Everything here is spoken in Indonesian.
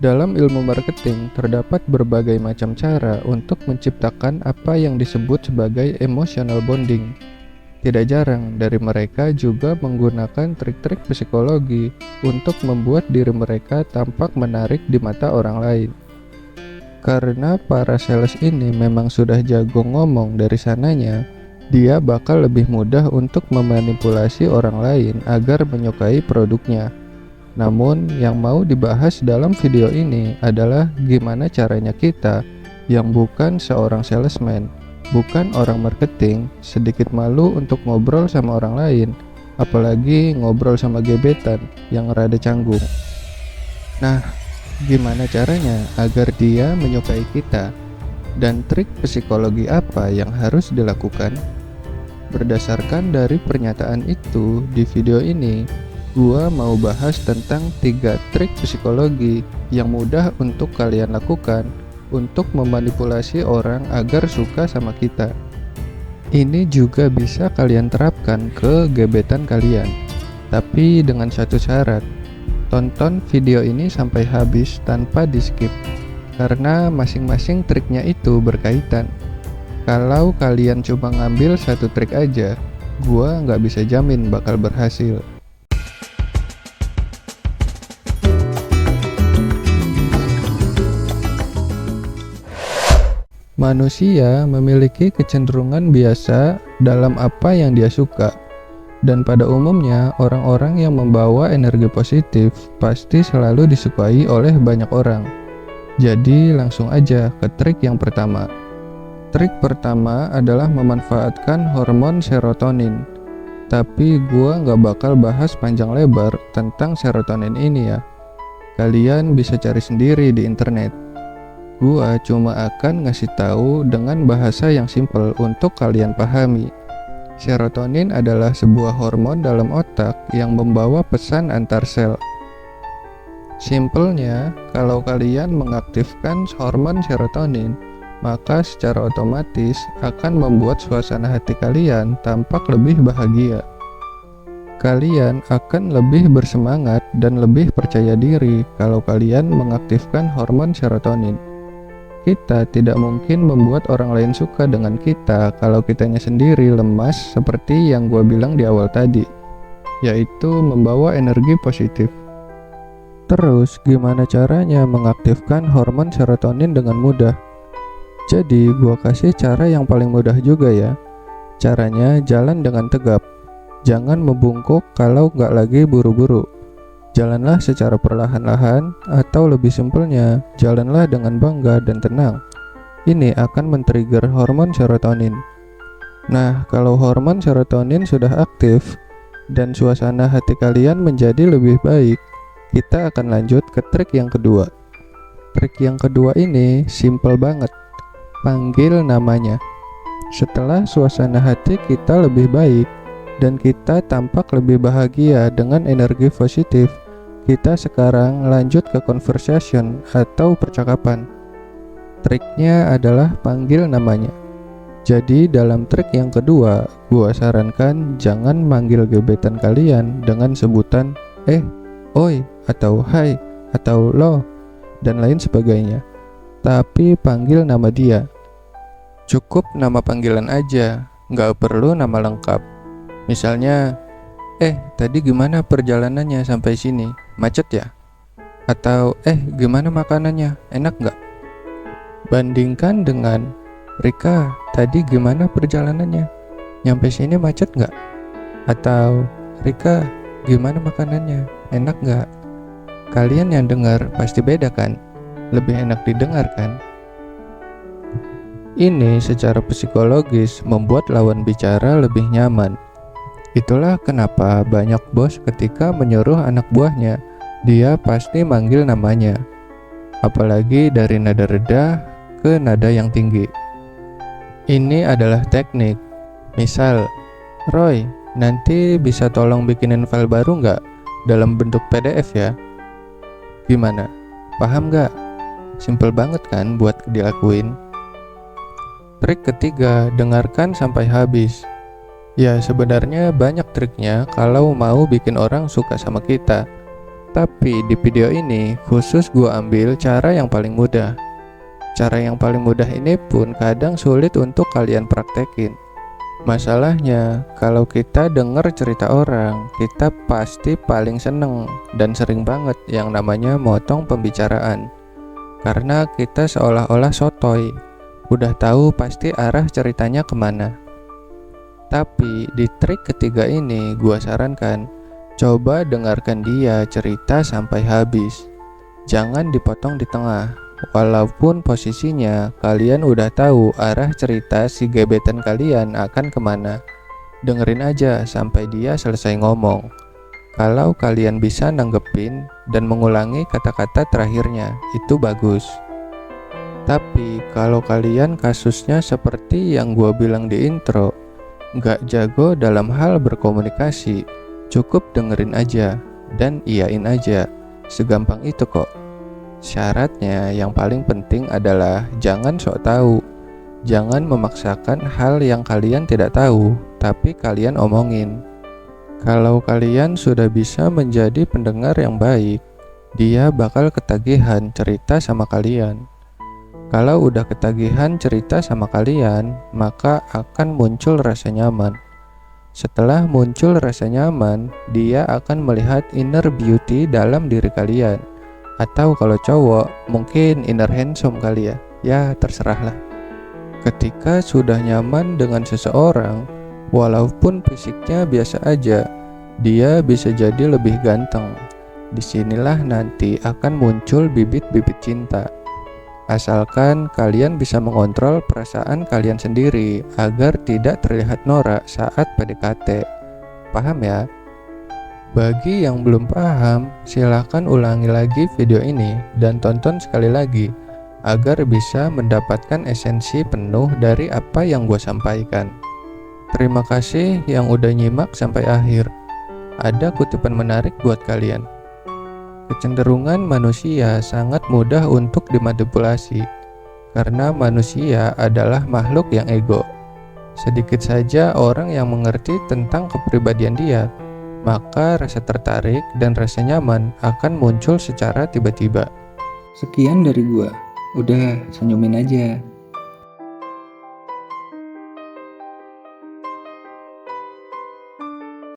Dalam ilmu marketing, terdapat berbagai macam cara untuk menciptakan apa yang disebut sebagai emotional bonding. Tidak jarang dari mereka juga menggunakan trik-trik psikologi untuk membuat diri mereka tampak menarik di mata orang lain. Karena para sales ini memang sudah jago ngomong dari sananya, dia bakal lebih mudah untuk memanipulasi orang lain agar menyukai produknya. Namun, yang mau dibahas dalam video ini adalah gimana caranya kita, yang bukan seorang salesman, bukan orang marketing, sedikit malu untuk ngobrol sama orang lain, apalagi ngobrol sama gebetan yang rada canggung. Nah, gimana caranya agar dia menyukai kita? Dan trik psikologi apa yang harus dilakukan? Berdasarkan dari pernyataan itu di video ini, gua mau bahas tentang 3 trik psikologi yang mudah untuk kalian lakukan untuk memanipulasi orang agar suka sama kita. Ini juga bisa kalian terapkan ke gebetan kalian, tapi dengan satu syarat. Tonton video ini sampai habis tanpa di-skip, karena masing-masing triknya itu berkaitan. Kalau kalian cuma ngambil satu trik aja, gua nggak bisa jamin bakal berhasil. Manusia memiliki kecenderungan biasa dalam apa yang dia suka, dan pada umumnya orang-orang yang membawa energi positif pasti selalu disukai oleh banyak orang. Jadi langsung aja ke trik yang pertama. Trik pertama adalah memanfaatkan hormon serotonin. Tapi gua nggak bakal bahas panjang lebar tentang serotonin ini ya. Kalian bisa cari sendiri di internet. Gua cuma akan ngasih tahu dengan bahasa yang simpel untuk kalian pahami. Serotonin adalah sebuah hormon dalam otak yang membawa pesan antar sel. Simpelnya, kalau kalian mengaktifkan hormon serotonin, maka secara otomatis akan membuat suasana hati kalian tampak lebih bahagia. Kalian akan lebih bersemangat dan lebih percaya diri kalau kalian mengaktifkan hormon serotonin. Kita tidak mungkin membuat orang lain suka dengan kita kalau kitanya sendiri lemas seperti yang gue bilang di awal tadi, yaitu membawa energi positif. Terus, gimana caranya mengaktifkan hormon serotonin dengan mudah? Jadi, gue kasih cara yang paling mudah juga ya. Caranya jalan dengan tegap. Jangan membungkuk kalau nggak lagi buru-buru. Jalanlah secara perlahan-lahan, atau lebih simpelnya, jalanlah dengan bangga dan tenang. Ini akan men-trigger hormon serotonin. Nah, kalau hormon serotonin sudah aktif, dan suasana hati kalian menjadi lebih baik, kita akan lanjut ke trik yang kedua. Trik yang kedua ini simple banget. Panggil namanya. Setelah suasana hati kita lebih baik, dan kita tampak lebih bahagia dengan energi positif, kita sekarang lanjut ke conversation atau percakapan. Triknya adalah panggil namanya. Jadi dalam trik yang kedua, gua sarankan jangan manggil gebetan kalian dengan sebutan oi, atau hai, atau lo, dan lain sebagainya. Tapi panggil nama dia. Cukup nama panggilan aja, nggak perlu nama lengkap. Misalnya, tadi gimana perjalanannya sampai sini? Macet ya? Atau, gimana makanannya? Enak nggak? Bandingkan dengan, Rika, tadi gimana perjalanannya? Nyampe sini macet nggak? Atau, Rika, gimana makanannya? Enak nggak? Kalian yang dengar pasti beda kan? Lebih enak didengar kan? Ini secara psikologis membuat lawan bicara lebih nyaman. Itulah kenapa banyak bos ketika menyuruh anak buahnya, dia pasti manggil namanya. Apalagi dari nada rendah ke nada yang tinggi. Ini adalah teknik. Misal, Roy, nanti bisa tolong bikinin file baru nggak? Dalam bentuk PDF ya. Gimana? Paham nggak? Simple banget kan buat dilakuin. Trik ketiga, dengarkan sampai habis. Ya sebenarnya banyak triknya kalau mau bikin orang suka sama kita. Tapi di video ini khusus gue ambil cara yang paling mudah. Cara yang paling mudah ini pun kadang sulit untuk kalian praktekin. Masalahnya, kalau kita dengar cerita orang, kita pasti paling seneng dan sering banget yang namanya motong pembicaraan. Karena kita seolah-olah sotoy, udah tahu pasti arah ceritanya kemana. Tapi di trik ketiga ini gua sarankan, coba dengarkan dia cerita sampai habis. Jangan dipotong di tengah. Walaupun posisinya kalian udah tahu arah cerita si gebetan kalian akan kemana, dengerin aja sampai dia selesai ngomong. Kalau kalian bisa nanggepin dan mengulangi kata-kata terakhirnya, itu bagus. Tapi kalau kalian kasusnya seperti yang gua bilang di intro, nggak jago dalam hal berkomunikasi, cukup dengerin aja dan iyain aja, segampang itu kok. Syaratnya yang paling penting adalah jangan sok tahu. Jangan memaksakan hal yang kalian tidak tahu, tapi kalian omongin. Kalau kalian sudah bisa menjadi pendengar yang baik, dia bakal ketagihan cerita sama kalian. Kalau udah ketagihan cerita sama kalian, maka akan muncul rasa nyaman. Setelah muncul rasa nyaman, dia akan melihat inner beauty dalam diri kalian. Atau kalau cowok, mungkin inner handsome kali ya. Ya, terserahlah. Ketika sudah nyaman dengan seseorang, walaupun fisiknya biasa aja, dia bisa jadi lebih ganteng. Disinilah nanti akan muncul bibit-bibit cinta. Asalkan kalian bisa mengontrol perasaan kalian sendiri agar tidak terlihat norak saat PDKT. Paham ya? Bagi yang belum paham, silakan ulangi lagi video ini dan tonton sekali lagi agar bisa mendapatkan esensi penuh dari apa yang gue sampaikan. Terima kasih yang udah nyimak sampai akhir. Ada kutipan menarik buat kalian. Kecenderungan manusia sangat mudah untuk dimanipulasi karena manusia adalah makhluk yang ego. Sedikit saja orang yang mengerti tentang kepribadian dia, maka rasa tertarik dan rasa nyaman akan muncul secara tiba-tiba. Sekian dari gua. Udah, senyumin aja.